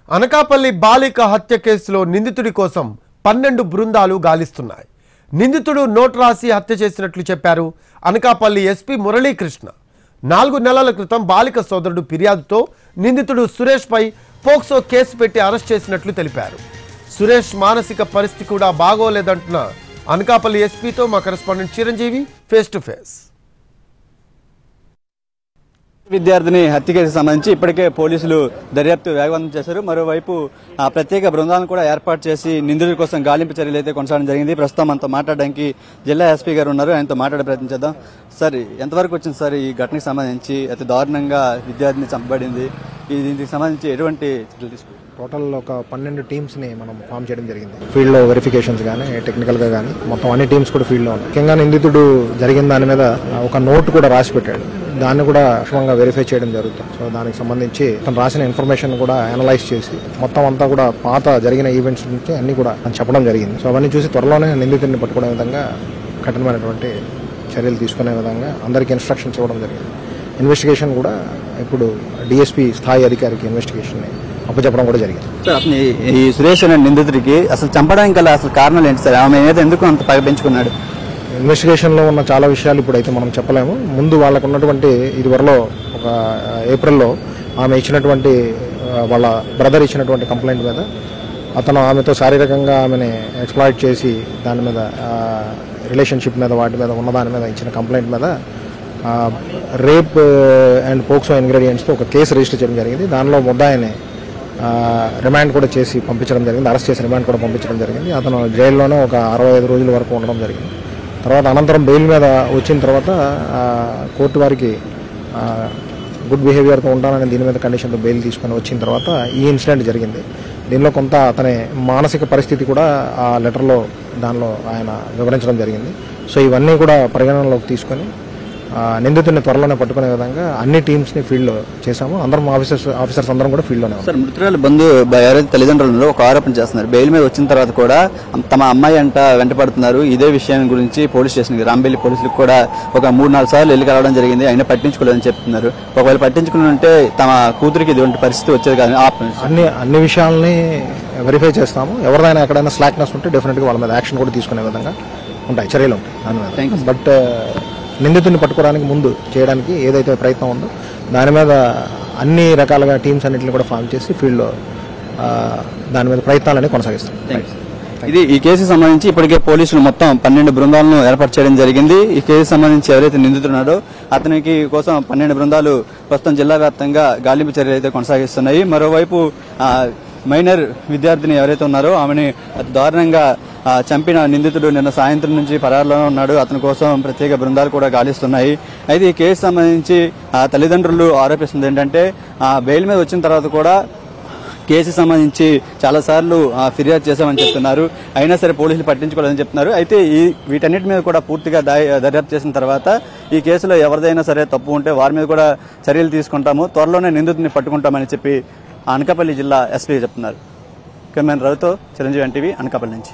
అనకాపల్లి బాలిక హత్య కేసులో నిందితుడి కోసం 12 బృందాలు గాలిస్తున్నాయి. నిందితుడు నోట్ రాసి హత్య చేసినట్లు చెప్పారు అనకాపల్లి ఎస్పీ మురళీకృష్ణ. 4 నెలల క్రితం బాలిక సోదరుడు ఫిర్యాదుతో నిందితుడు సురేష్ పై పోక్సో కేసు పెట్టి అరెస్ట్ చేసినట్లు తెలిపారు. సురేష్ మానసిక పరిస్థితి కూడా బాగోలేదంటున్న అనకాపల్లి ఎస్పీతో మా correspondent Chiranjeevi face to face. విద్యార్థిని హత్య కేసుకు సంబంధించి ఇప్పటికే పోలీసులు దర్యాప్తు వేగవంతం చేశారు. మరోవైపు ప్రత్యేక బృందాలను కూడా ఏర్పాటు చేసి నిందితుల కోసం గాలింపు చర్యలు అయితే కొనసాగడం జరిగింది. ప్రస్తుతం మనతో మాట్లాడడానికి జిల్లా ఎస్పీ గారు ఉన్నారు. ఆయనతో మాట్లాడే ప్రయత్నం చేద్దాం. సార్, ఎంతవరకు వచ్చింది సార్ ఈ ఘటనకు సంబంధించి? అతి దారుణంగా విద్యార్థిని చంపబడింది. దీనికి సంబంధించి ఎటువంటి చర్యలు తీసుకుంటారు? టోటల్ ఒక 12 టీమ్స్ ని మనం ఫామ్ చేయడం జరిగింది. ఫీల్డ్ లో వెరిఫికేషన్స్ కానీ టెక్నికల్ గా కానీ మొత్తం అన్ని టీమ్స్ కూడా ఫీల్డ్ లో ఉన్నాయి. ముఖ్యంగా నిందితుడు జరిగిన దాని మీద ఒక నోట్ కూడా రాసి పెట్టాడు. దాన్ని కూడా క్షుణ్ణంగా వెరిఫై చేయడం జరుగుతుంది. సో దానికి సంబంధించి తను రాసిన ఇన్ఫర్మేషన్ కూడా అనలైజ్ చేసి మొత్తం అంతా కూడా పాత జరిగిన ఈవెంట్స్ నుంచి అన్ని కూడా చెప్పడం జరిగింది. సో అవన్నీ చూసి త్వరలోనే నిందితుడిని పట్టుకునే విధంగా కఠినమైనటువంటి చర్యలు తీసుకునే విధంగా అందరికీ ఇన్స్ట్రక్షన్స్ ఇవ్వడం జరిగింది. ఇన్వెస్టిగేషన్ కూడా ఇప్పుడు డిఎస్పీ స్థాయి అధికారికి ఇన్వెస్టిగేషన్ అప్పచెప్పడం కూడా జరిగింది. ఈ సురేష్ అనే నిందితుడికి అసలు చంపడానికి గల అసలు కారణాలు ఏంటి సార్? ఆమె మీద ఎందుకు అంత పగ పెంచుకున్నాడు? ఇన్వెస్టిగేషన్లో ఉన్న చాలా విషయాలు ఇప్పుడైతే మనం చెప్పలేము. ముందు వాళ్ళకు ఉన్నటువంటి ఇదివరలో ఒక ఏప్రిల్లో ఆమె ఇచ్చినటువంటి వాళ్ళ బ్రదర్ ఇచ్చినటువంటి కంప్లైంట్ మీద అతను ఆమెతో శారీరకంగా ఆమెని ఎక్స్ప్లాయిట్ చేసి దాని మీద రిలేషన్షిప్ మీద వాటి మీద ఉన్నదాని మీద ఇచ్చిన కంప్లైంట్ మీద రేప్ అండ్ పోక్సో ఇంగ్రీడియంట్స్తో ఒక కేసు రిజిస్టర్ చేయడం జరిగింది. దానిలో ముద్దాయిని రిమాండ్ కూడా చేసి పంపించడం జరిగింది. అరెస్ట్ చేసి రిమాండ్ కూడా పంపించడం జరిగింది. అతను జైల్లోనే ఒక 65 రోజుల వరకు ఉండడం జరిగింది. తర్వాత అనంతరం బెయిల్ మీద వచ్చిన తర్వాత కోర్టు వారికి గుడ్ బిహేవియర్తో ఉంటానని దీని మీద కండిషన్తో బెయిల్ తీసుకొని వచ్చిన తర్వాత ఈ ఇన్సిడెంట్ జరిగింది. దీనిలో కొంత అతని మానసిక పరిస్థితి కూడా ఆ లెటర్లో దానిలో ఆయన వివరించడం జరిగింది. సో ఇవన్నీ కూడా పరిగణనలోకి తీసుకొని నిందితుడిని త్వరలోనే పట్టుకునే విధంగా అన్ని టీమ్స్ ని ఫీల్డ్ లో చేశాము. అందరం ఆఫీసర్స్ అందరం కూడా ఫీల్డ్ లోనే. సార్, మృతురాలు బంధు ఎవరైతే తల్లిదండ్రులు ఒక ఆరోపణ చేస్తున్నారు. బెయిల్ మీద వచ్చిన తర్వాత కూడా తమ అమ్మాయి అంట వెంటపడుతున్నారు. ఇదే విషయం గురించి పోలీస్ స్టేషన్ రాంబెల్లి పోలీసులకు కూడా ఒక 3-4 సార్లు వెళ్ళి కలవడం జరిగింది. అయినా పట్టించుకోలేదని చెప్తున్నారు. ఒకవేళ పట్టించుకుని ఉంటే తమ కూతురికి ఇటువంటి పరిస్థితి వచ్చేది కాదు. అన్ని విషయాల్ని వెరిఫై చేస్తాము. ఎవరిదైనా ఎక్కడైనా స్లాక్నెస్ ఉంటే డెఫినెట్ గా వాళ్ళ మీద యాక్షన్ కూడా తీసుకునే విధంగా ఉంటాయి, చర్యలు ఉంటాయి దాని మీద. బట్ నిందితుడిని పట్టుకోవడానికి ముందు చేయడానికి ఏదైతే ప్రయత్నం ఉందో దాని మీద అన్ని రకాలుగా టీమ్స్ అన్నింటిని కూడా ఫామ్ చేసి ఫీల్డ్లో దాని మీద ప్రయత్నాలని కొనసాగిస్తాం. ఇది ఈ కేసుకు సంబంధించి ఇప్పటికే పోలీసులు మొత్తం 12 బృందాలను ఏర్పాటు చేయడం జరిగింది. ఈ కేసుకు సంబంధించి ఎవరైతే నిందితున్నాడో అతనికి కోసం 12 బృందాలు ప్రస్తుతం జిల్లా వ్యాప్తంగా గాలింపు చర్యలు అయితే కొనసాగిస్తున్నాయి. మరోవైపు మైనర్ విద్యార్థిని ఎవరైతే ఉన్నారో ఆమెని అతి దారుణంగా చంపిన నిందితుడు నిన్న సాయంత్రం నుంచి పరారులోనే ఉన్నాడు. అతని కోసం ప్రత్యేక బృందాలు కూడా గాలిస్తున్నాయి. అయితే ఈ కేసు సంబంధించి తల్లిదండ్రులు ఆరోపిస్తుంది ఏంటంటే బెయిల్ మీద వచ్చిన తర్వాత కూడా కేసు సంబంధించి చాలాసార్లు ఫిర్యాదు చేశామని చెప్తున్నారు. అయినా సరే పోలీసులు పట్టించుకోలేదని చెప్తున్నారు. అయితే వీటన్నిటి మీద కూడా పూర్తిగా దర్యాప్తు చేసిన తర్వాత ఈ కేసులో ఎవరిదైనా సరే తప్పు ఉంటే వారి మీద కూడా చర్యలు తీసుకుంటాము, త్వరలోనే నిందితుడిని పట్టుకుంటామని చెప్పి అనకాపల్లి జిల్లా ఎస్పీ చెప్తున్నారు. కెమెరామెన్ రవితో చిరంజీవి ఎన్టీవీ అనకాపల్లి నుంచి.